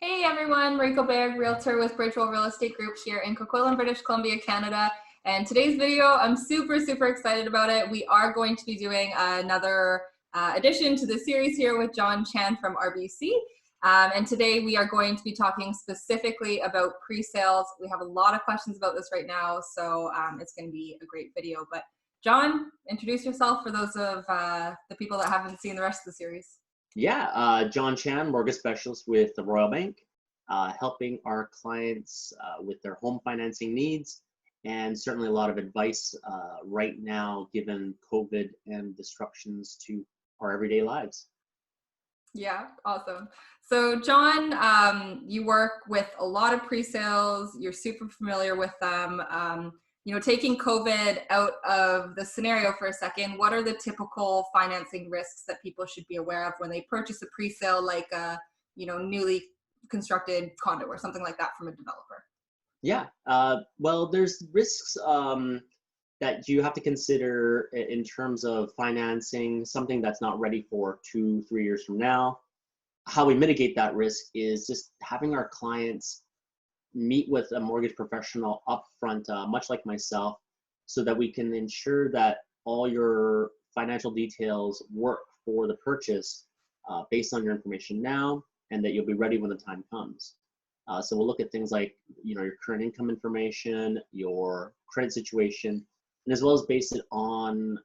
Hey everyone, Mariko Berg, Realtor with Bridgewell Real Estate Group here in Coquitlam, British Columbia, Canada. And today's video, I'm super excited about it. We are going to be doing another addition to the series here with Jon Chan from RBC. And today we are going to be talking specifically about pre-sales. We have a lot of questions about this right now, so it's going to be a great video. But Jon, introduce yourself for those of the people that haven't seen the rest of the series. Yeah, Jon Chan, mortgage specialist with the Royal Bank, helping our clients with their home financing needs, and certainly a lot of advice right now given COVID and disruptions to our everyday lives. Yeah, awesome. So Jon, you work with a lot of pre-sales. You're super familiar with them. Taking COVID out of the scenario for a second, what are the typical financing risks that people should be aware of when they purchase a pre-sale, like a newly constructed condo or something like that from a developer? Yeah, well, there's risks that you have to consider in terms of financing something that's not ready for 2-3 years from now. How we mitigate that risk is just having our clients meet with a mortgage professional upfront, much like myself, so that we can ensure that all your financial details work for the purchase based on your information now, and that you'll be ready when the time comes. So we'll look at things like your current income information, your credit situation, and as well as base it on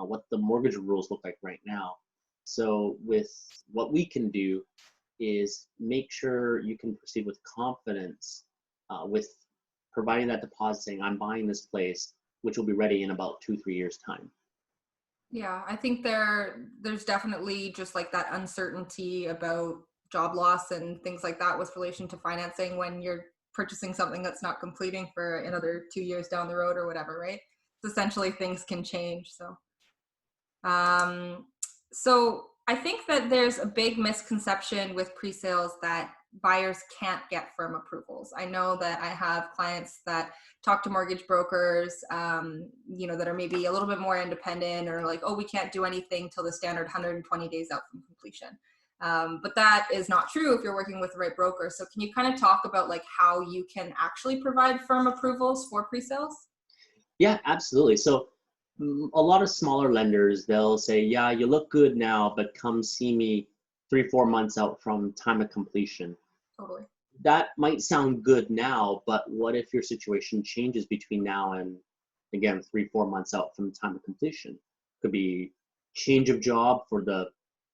what the mortgage rules look like right now. So with what we can do is make sure you can proceed with confidence with providing that deposit, saying I'm buying this place, which will be ready in about 2-3 years time. Yeah, I think there's definitely just like that uncertainty about job loss and things like that with relation to financing when you're purchasing something that's not completing for another 2 years down the road or whatever, right? It's essentially things can change. So I think that there's a big misconception with pre-sales that buyers can't get firm approvals. I know that I have clients that talk to mortgage brokers, that are maybe a little bit more independent, or like, oh, we can't do anything till the standard 120 days out from completion. But that is not true if you're working with the right broker. So can you kind of talk about like how you can actually provide firm approvals for pre-sales? Yeah, absolutely. So a lot of smaller lenders, they'll say, yeah, you look good now, but come see me 3-4 months out from time of completion. Totally. That might sound good now, but what if your situation changes between now and, again, 3-4 months out from the time of completion? Could be change of job for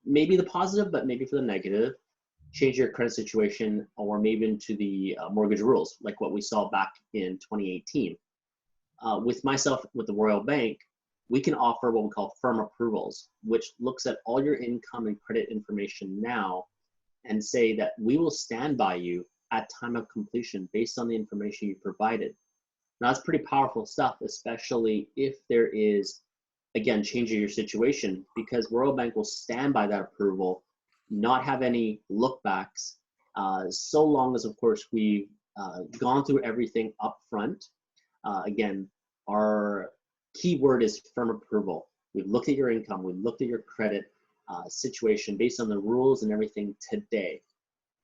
maybe the positive, but maybe for the negative, change your credit situation, or maybe into the mortgage rules, like what we saw back in 2018. With myself, with the Royal Bank, we can offer what we call firm approvals, which looks at all your income and credit information now and say that we will stand by you at time of completion based on the information you provided. Now, that's pretty powerful stuff, especially if there is, again, changing your situation, because Royal Bank will stand by that approval, not have any look backs, so long as, of course, we've gone through everything up front. Again, our key word is firm approval. We've looked at your income, we've looked at your credit situation based on the rules and everything today.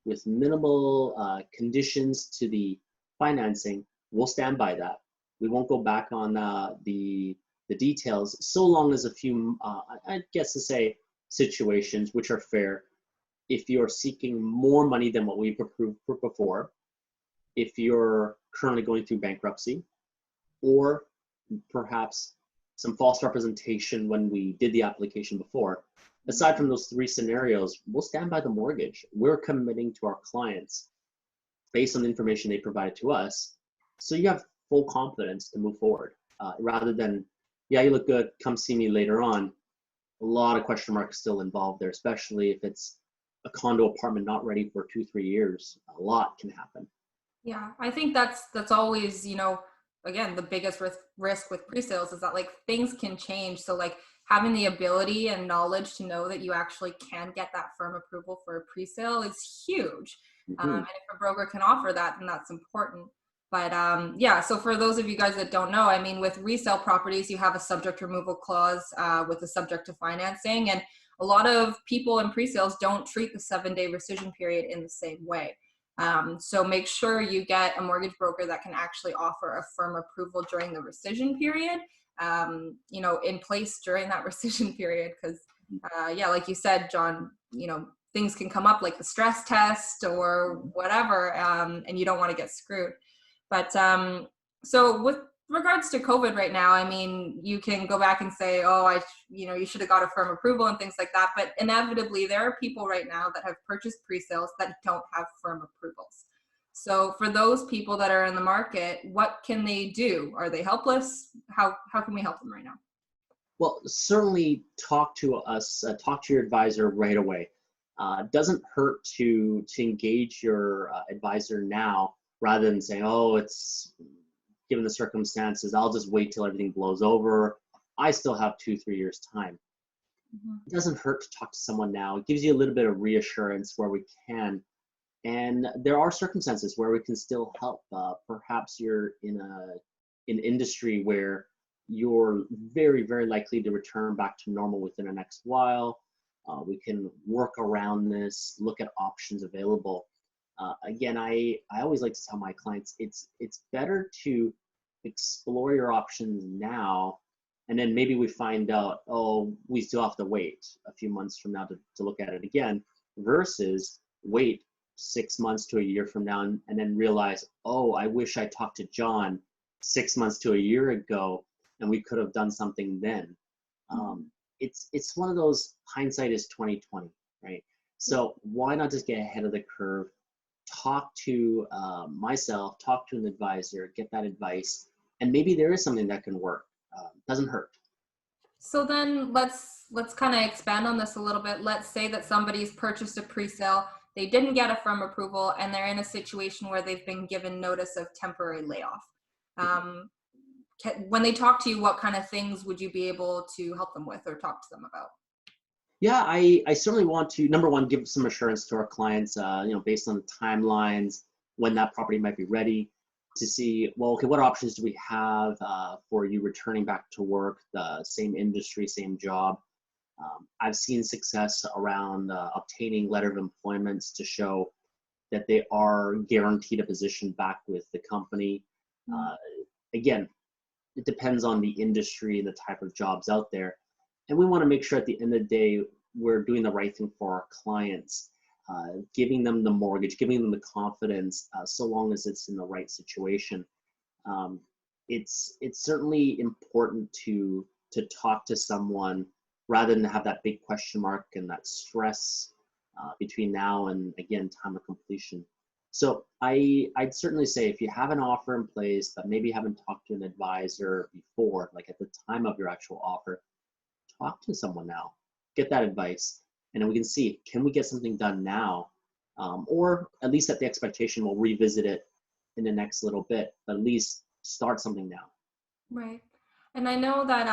With minimal conditions to the financing, we'll stand by that. We won't go back on the details, so long as a few, I guess to say, situations which are fair. If you're seeking more money than what we've approved for before, if you're currently going through bankruptcy, or perhaps some false representation when we did the application before. Aside from those 3 scenarios, we'll stand by the mortgage. We're committing to our clients based on the information they provide to us. So you have full confidence to move forward rather than, yeah, you look good, come see me later on. A lot of question marks still involved there, especially if it's a condo apartment not ready for 2-3 years. A lot can happen. Yeah, I think that's always, again, the biggest risk with pre-sales is that like things can change. So like having the ability and knowledge to know that you actually can get that firm approval for a pre-sale is huge. And if a broker can offer that, then that's important. But yeah, so for those of you guys that don't know, I mean, with resale properties, you have a subject removal clause with the subject to financing. And a lot of people in pre-sales don't treat the 7-day rescission period in the same way. So make sure you get a mortgage broker that can actually offer a firm approval during the rescission period, in place during that rescission period. Because, yeah, like you said, John, things can come up like the stress test or whatever, and you don't want to get screwed. But so with regards to COVID right now, I mean, you can go back and say, oh, you should have got a firm approval and things like that. But inevitably, there are people right now that have purchased pre-sales that don't have firm approvals. So for those people that are in the market, what can they do? Are they helpless? How can we help them right now? Well, certainly talk to us, talk to your advisor right away. Doesn't hurt to engage your advisor now rather than saying, oh, it's given the circumstances, I'll just wait till everything blows over. I still have 2-3 years time. It doesn't hurt to talk to someone now. It gives you a little bit of reassurance where we can. And there are circumstances where we can still help. Perhaps you're in an industry where you're very, very likely to return back to normal within the next while. We can work around this, look at options available. Again, I always like to tell my clients, it's better to explore your options now, and then maybe we find out, oh, we still have to wait a few months from now to look at it again, versus wait 6 months to a year from now and then realize, oh, I wish I talked to John 6 months to a year ago and we could have done something then. It's one of those, hindsight is 20/20, right? So why not just get ahead of the curve, talk to myself, talk to an advisor, get that advice, and maybe there is something that can work. Doesn't hurt. So then let's kind of expand on this a little bit. Let's say that somebody's purchased a pre-sale, they didn't get a firm approval, and they're in a situation where they've been given notice of temporary layoff. When they talk to you, what kind of things would you be able to help them with or talk to them about? Yeah, I certainly want to, number one, give some assurance to our clients, based on the timelines, when that property might be ready, to see, well, okay, what options do we have for you returning back to work, the same industry, same job. I've seen success around obtaining letter of employments to show that they are guaranteed a position back with the company. Again, it depends on the industry and the type of jobs out there. And we want to make sure at the end of the day, we're doing the right thing for our clients, giving them the mortgage, giving them the confidence, so long as it's in the right situation. It's certainly important to talk to someone rather than have that big question mark and that stress between now and, again, time of completion. So I'd certainly say if you have an offer in place but maybe haven't talked to an advisor before, like at the time of your actual offer, talk to someone now, get that advice, and then we can see, can we get something done now? Or at least set the expectation, we'll revisit it in the next little bit, but at least start something now. Right. And I know that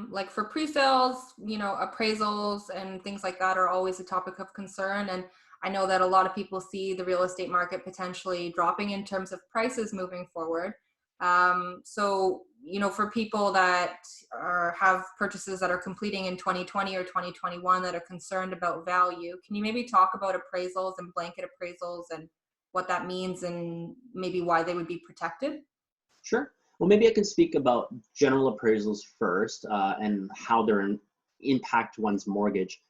like for pre-sales, appraisals and things like that are always a topic of concern. And I know that a lot of people see the real estate market potentially dropping in terms of prices moving forward. So, for people that have purchases that are completing in 2020 or 2021 that are concerned about value, can you maybe talk about appraisals and blanket appraisals and what that means and maybe why they would be protected? Sure. Well, maybe I can speak about general appraisals first and how they're impact one's mortgage.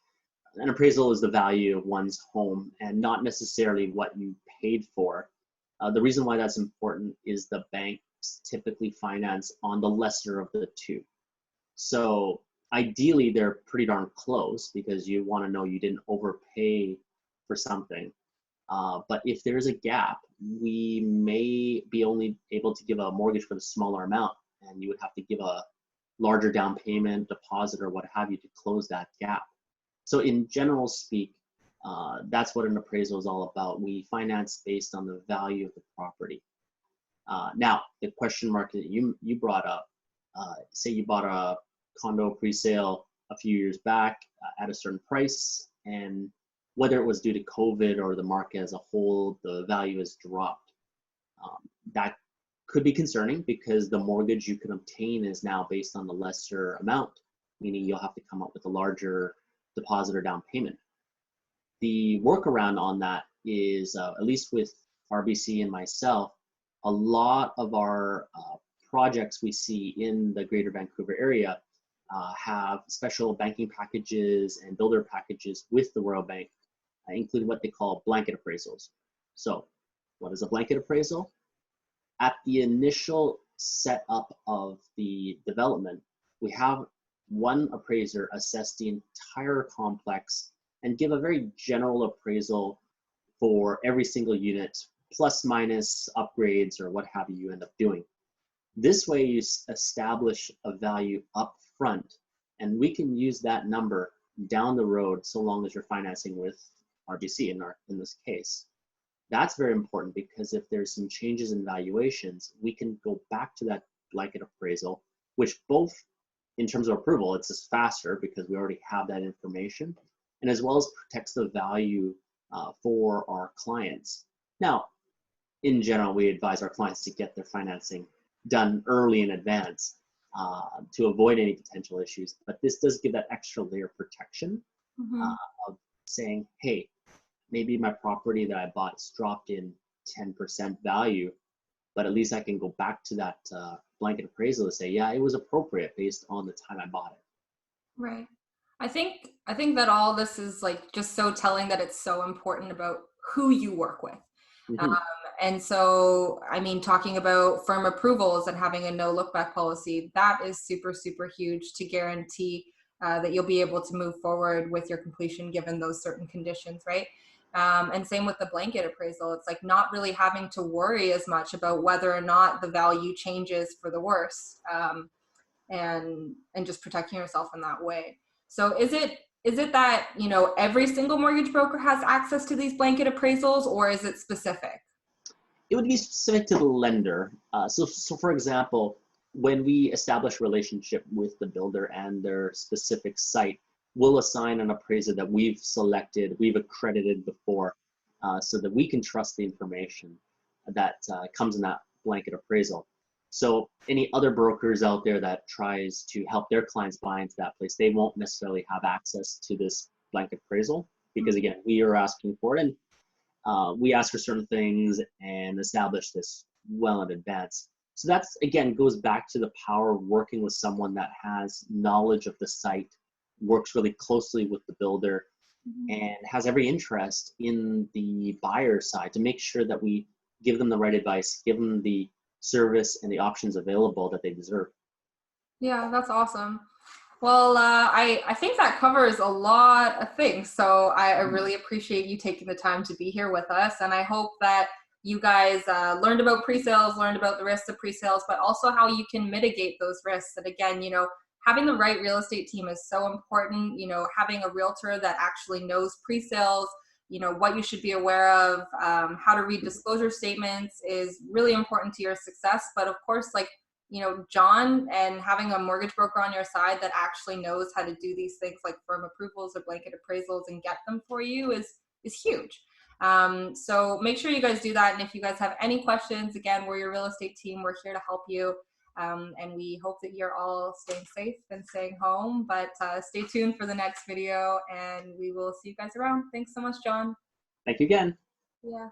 An appraisal is the value of one's home and not necessarily what you paid for. The reason why that's important is the banks typically finance on the lesser of the two. So ideally, they're pretty darn close because you want to know you didn't overpay for something. But if there's a gap, we may be only able to give a mortgage for the smaller amount, and you would have to give a larger down payment, deposit, or what have you to close that gap. So in general speak, that's what an appraisal is all about. We finance based on the value of the property. Now, the question mark that you brought up, say you bought a condo pre-sale a few years back at a certain price, and whether it was due to COVID or the market as a whole, the value has dropped. That could be concerning because the mortgage you can obtain is now based on the lesser amount, meaning you'll have to come up with a larger deposit or down payment. The workaround on that is, at least with RBC and myself, a lot of our projects we see in the Greater Vancouver area have special banking packages and builder packages with the Royal Bank, including what they call blanket appraisals. So what is a blanket appraisal? At the initial setup of the development, we have one appraiser assess the entire complex and give a very general appraisal for every single unit, plus minus upgrades or what have you end up doing. This way you establish a value up front, and we can use that number down the road so long as you're financing with RBC in this case. That's very important because if there's some changes in valuations, we can go back to that blanket appraisal, which both in terms of approval, it's just faster because we already have that information, and as well as protects the value for our clients. Now, in general, we advise our clients to get their financing done early in advance to avoid any potential issues, but this does give that extra layer of protection of saying, hey, maybe my property that I bought is dropped in 10% value, but at least I can go back to that blanket appraisal and say, yeah, it was appropriate based on the time I bought it. Right. I think that all this is like just so telling that it's so important about who you work with. And so, I mean, talking about firm approvals and having a no look back policy, that is super, super huge to guarantee that you'll be able to move forward with your completion given those certain conditions, right? And same with the blanket appraisal. It's like not really having to worry as much about whether or not the value changes for the worse, and just protecting yourself in that way. So is it that, you know, every single mortgage broker has access to these blanket appraisals, or is it specific? It would be specific to the lender. So for example, when we establish a relationship with the builder and their specific site, we'll assign an appraiser that we've selected, we've accredited before, so that we can trust the information that comes in that blanket appraisal. So any other brokers out there that tries to help their clients buy into that place, they won't necessarily have access to this blanket appraisal because again, we are asking for it, and we ask for certain things and establish this well in advance. So that's, again, goes back to the power of working with someone that has knowledge of the site, works really closely with the builder, and has every interest in the buyer side to make sure that we give them the right advice, give them the service and the options available that they deserve. Yeah, that's awesome. Well, I think that covers a lot of things. So I really appreciate you taking the time to be here with us. And I hope that you guys learned about pre-sales, learned about the risks of pre-sales, but also how you can mitigate those risks. And again, you know, having the right real estate team is so important. You know, having a realtor that actually knows pre-sales, you know, what you should be aware of, how to read disclosure statements is really important to your success. But of course, like, you know, Jon, and having a mortgage broker on your side that actually knows how to do these things like firm approvals or blanket appraisals and get them for you is huge. So make sure you guys do that. And if you guys have any questions, again, we're your real estate team. We're here to help you. And we hope that you're all staying safe and staying home, but stay tuned for the next video and we will see you guys around. Thanks so much, Jon. Thank you again. Yeah.